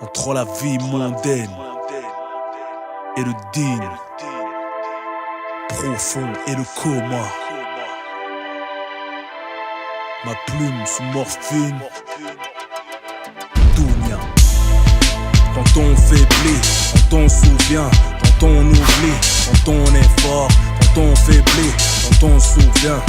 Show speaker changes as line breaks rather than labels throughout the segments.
Entre la vie mondaine et le digne, profond et le coma. Ma plume sous morphine, Dounia. Quand on faiblit, quand on se souvient, quand on oublie, quand on est fort, quand on faiblit, quand on se souvient.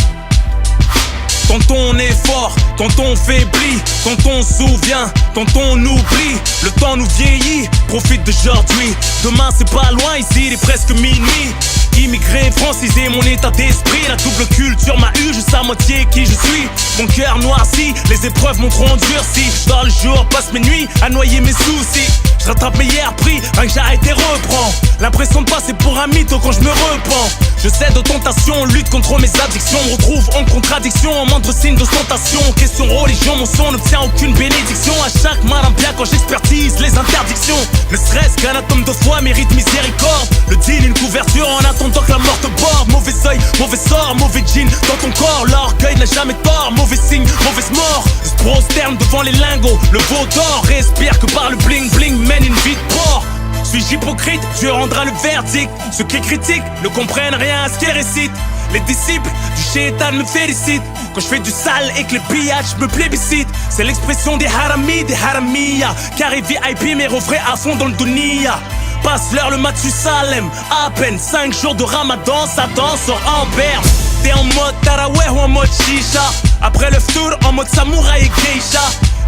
Quand on est fort, quand on faiblit, quand on se souvient, quand on oublie, le temps nous vieillit, profite d'aujourd'hui. Demain c'est pas loin, ici il est presque minuit. Immigré, francisé, mon état d'esprit. La double culture m'a eu, je sais à moitié qui je suis. Mon cœur noirci, les épreuves m'ont trop endurci. Je dors le jour, passe mes nuits à noyer mes soucis. Je rattrape mes hier pris, rien que j'arrête et reprends. L'impression de passer pour un mytho quand je me repens. Je cède aux tentations, lutte contre mes addictions. Me retrouve en contradiction, en moindre signe d'ostentation. Question religion, mon son n'obtient aucune bénédiction. À chaque malin bien quand j'expertise les interdictions. Ne serait-ce qu'un atome de foi mérite miséricorde. Le deal, une couverture en attendant que la mort te borde. Mauvais œil, mauvais sort, mauvais jean dans ton corps. L'orgueil n'a jamais tort, mauvais signe, mauvaise mort. Se prosterne devant les lingots, le veau d'or. Respire que par le bling bling, mène une vie de porc. Suis-je hypocrite? Dieu rendra le verdict. Ceux qui critiquent ne comprennent rien à ce qu'ils récitent. Les disciples du shaitan me félicitent. Quand je fais du sale et que les pillages me plébiscitent. C'est l'expression des haramis, des haramiyas. Carré VIP mais refrais à fond dans le dunia. Passe l'heure le Mathusalem. À peine 5 jours de ramadan, Satan sort en berne. T'es en mode taraweh ou en mode shisha. Après le ftour en mode samouraï et geisha.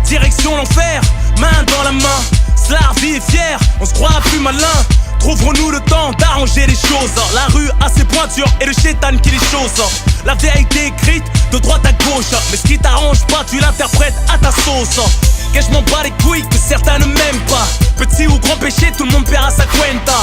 Direction l'enfer, main dans la main. La vie est fière, on se croit plus malin. Trouverons-nous le temps d'arranger les choses. La rue a ses pointures et le shaitan qui les chausse. La vérité écrite de droite à gauche. Mais ce qui t'arrange pas, tu l'interprètes à ta sauce. Que je m'en bats les couilles, que certains ne m'aiment pas. Petit ou grand péché, tout le monde paiera sa cuenta.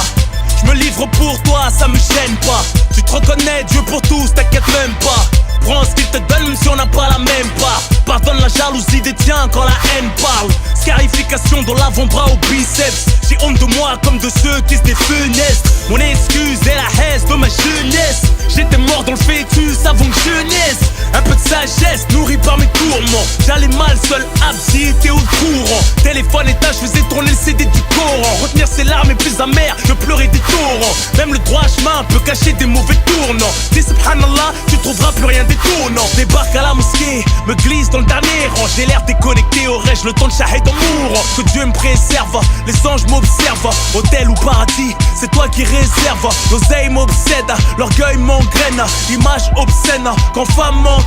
Je me livre pour toi, ça me gêne pas. Tu te reconnais, Dieu pour tous, t'inquiète même pas. Prends ce qu'il te donne même si on n'a pas la même part. Pardonne la jalousie des tiens quand la haine parle. Scarification dans l'avant-bras au biceps. J'ai honte de moi comme de ceux qui se défenestrent. Mon excuse est la haine de ma jeunesse. J'étais mort dans le fœtus avant que je naisse. Un peu de sagesse nourri par mes tourments. J'allais mal seul, abside au courant. Téléphone éteint, je faisais tourner le CD du Coran. Retenir ses larmes est plus amer que pleurer des torrents. Même le droit chemin peut cacher des mauvais tournants. Dis subhanallah, tu trouveras plus rien d'étonnant. Débarque à la mosquée, me glisse dans le dernier rang. J'ai l'air déconnecté, aurais-je le temps de shahid en mourant. Que Dieu me préserve, les anges m'observent. Hôtel ou paradis, c'est toi qui réserve. L'oseille m'obsède, l'orgueil m'engraine. Image obscène, quand femme m'entraîne.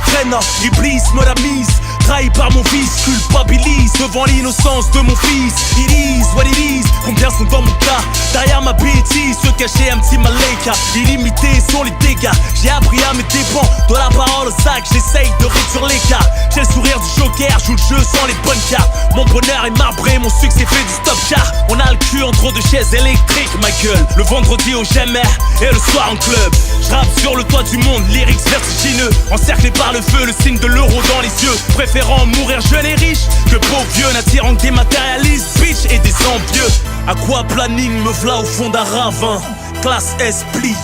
Iblis me la mise, trahi par mon vice. Culpabilise devant l'innocence de mon fils. It is what it is, combien sont dans mon cas. Derrière ma bêtise, se cacher un petit malaika. Illimités sont les dégâts, j'ai appris à mes dépens. De la parole au sac, j'essaye de réduire l'écart. J'ai le sourire du joker, joue le jeu sans les bonnes cartes. Mon bonheur est marbré, mon succès fait du stop car on a le cul en trop de chaises électriques, ma gueule. Le vendredi au GMR et le soir en club. Je rappe sur le toit du monde, lyrics vertigineux. Encerclé par le feu, le signe de l'euro dans les yeux. Préférant mourir jeune et riche que pauvre vieux, n'attirant que des matérialistes, bitch et des envieux. À quoi planning me v'là au fond d'un ravin. Classe S pliée,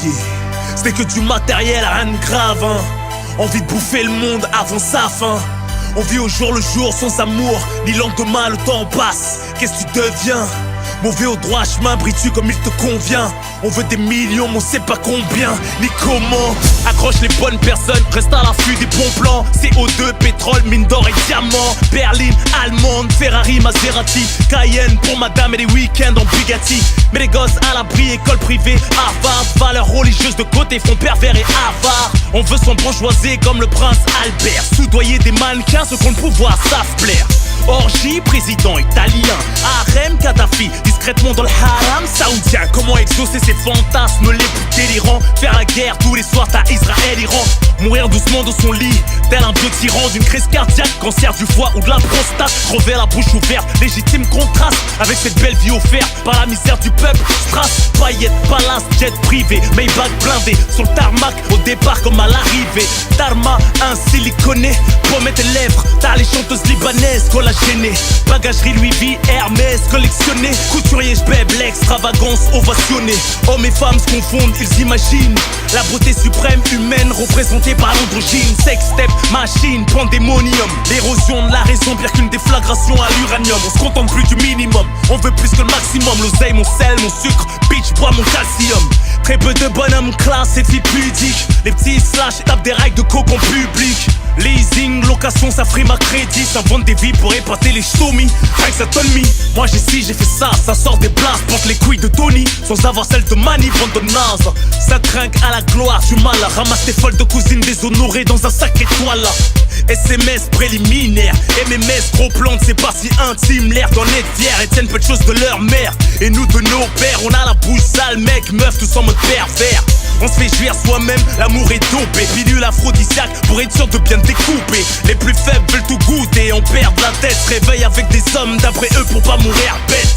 c'était que du matériel, rien de grave hein. Envie de bouffer le monde avant sa fin. On vit au jour le jour sans amour, ni lendemain le temps passe. Qu'est-ce que tu deviens? Mauvais au droit chemin, bris-tu comme il te convient. On veut des millions, mais on sait pas combien, ni comment. Accroche les bonnes personnes, reste à l'affût des bons plans. CO2, pétrole, mine d'or et diamants. Berlin, allemande, Ferrari, Maserati. Cayenne pour madame et les week-ends en Bugatti. Mais les gosses à l'abri, école privée, Harvard. Valeurs religieuses de côté font pervers et avares. On veut s'embourgeoiser comme le prince Albert. Soudoyer des mannequins, ceux qu'on le pouvoir savent plaire. Orgie, président italien. Harem, Kadhafi, discrètement dans le haram saoudien. Comment exaucer ses fantasmes les plus délirants? Faire la guerre tous les soirs à Israël, Iran. Mourir doucement dans son lit, tel un vieux tyran. D'une crise cardiaque, cancer du foie ou de la prostate. Crever la bouche ouverte, légitime contraste avec cette belle vie offerte par la misère du peuple. Strass, paillettes, palace, jet privé, Maybach blindé sur le tarmac au départ comme à l'arrivée. Dharma, un siliconé, promet tes lèvres. T'as les chanteuses libanaises, collagénées. Bagagerie Louis V, Hermès collectionné. Couturier, j'bèbe l'extravagance ovationnée. Hommes et femmes se confondent, ils imaginent la beauté suprême humaine représentée par l'androgyne. Sex-step, machine, pandémonium. L'érosion de la raison, pire qu'une déflagration à l'uranium. On se contente plus du minimum, on veut plus que le maximum. L'oseille, mon sel, mon sucre, bitch, bois mon calcium. Très peu de bonhommes classe et filles pudiques. Les petits slash tapent des règles de cocon public. Leasing, location, ça frime à crédit. S'invente des vies pour épater les ch'tomis. Rien que ça tonne mi. Moi j'ai ci, j'ai fait ça sort des blasts. Porte les couilles de Tony, sans avoir celle de Manny, bande de naze. Ça trinque à la gloire du mal. Ramasse tes folles de cousines déshonorées dans un sac étoile. SMS préliminaire, MMS, gros plante, c'est pas si intime. L'air d'en être fier, et tiennent peu de choses de leur mère. Et nous de nos pères, on a la bouche sale, mec, meuf, tous en mode pervers. On se fait jouir soi-même, l'amour est dopé. Pilule aphrodisiaque pour être sûr de bien découper. Les plus faibles veulent tout goûter, on perd la tête. Se réveille avec des hommes d'après eux pour pas mourir bête.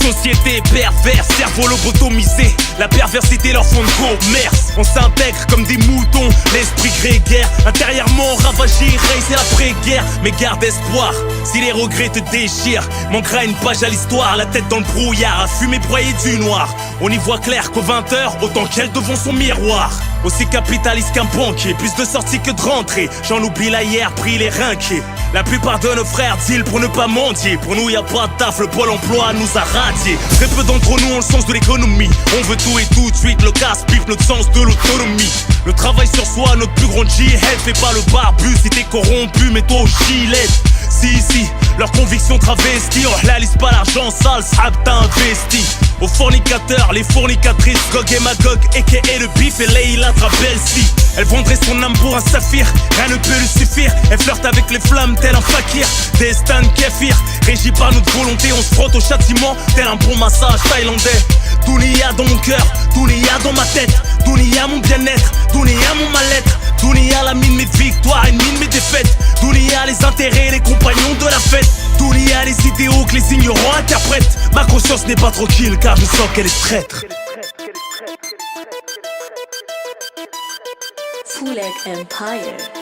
Société perverse, cerveau lobotomisé. La perversité leur fond de commerce. On s'intègre comme des moutons, l'esprit grégaire. Intérieurement ravagé, c'est l'après-guerre. Mais garde espoir, si les regrets te déchirent. Manquera une page à l'histoire, la tête dans le brouillard. À fumer broyé du noir. On y voit clair qu'aux 20h, autant qu'elle devant son miroir. Aussi capitaliste qu'un banquier, plus de sorties que de rentrées. J'en oublie la hier, pris les rinqués. La plupart de nos frères deal pour ne pas mentir. Pour nous y a pas de taf, le pôle emploi nous a radiés. Très peu d'entre nous ont le sens de l'économie. On veut tout et tout de suite, le casse-pipe, notre sens de l'autonomie. Le travail sur soi, notre plus grande jihad. Fais pas le barbu si t'es corrompu, mets-toi au gilet. Si, leurs convictions travesties. On réalise pas l'argent sale, sable t'as investi. Aux fornicateurs, les fournicatrices, Gog et Magog, a.k.a. le bif et Leila Trabelsi. Elle vendrait son âme pour un saphir, rien ne peut lui suffire. Elle flirte avec les flammes tel un fakir. Destin kéfir, régi par notre volonté. On se frotte au châtiment tel un bon massage thaïlandais. Dunia dans mon cœur, Dunia dans ma tête. Dunia mon bien-être, Dunia mon mal-être. Dunia la mine mes victoires et mine mes défaites. Dunia les intérêts, les compagnons de la fête. Dunia les idéaux que les ignorants interprètent. Ma conscience n'est pas tranquille car je sens qu'elle est traître.
Full Empire.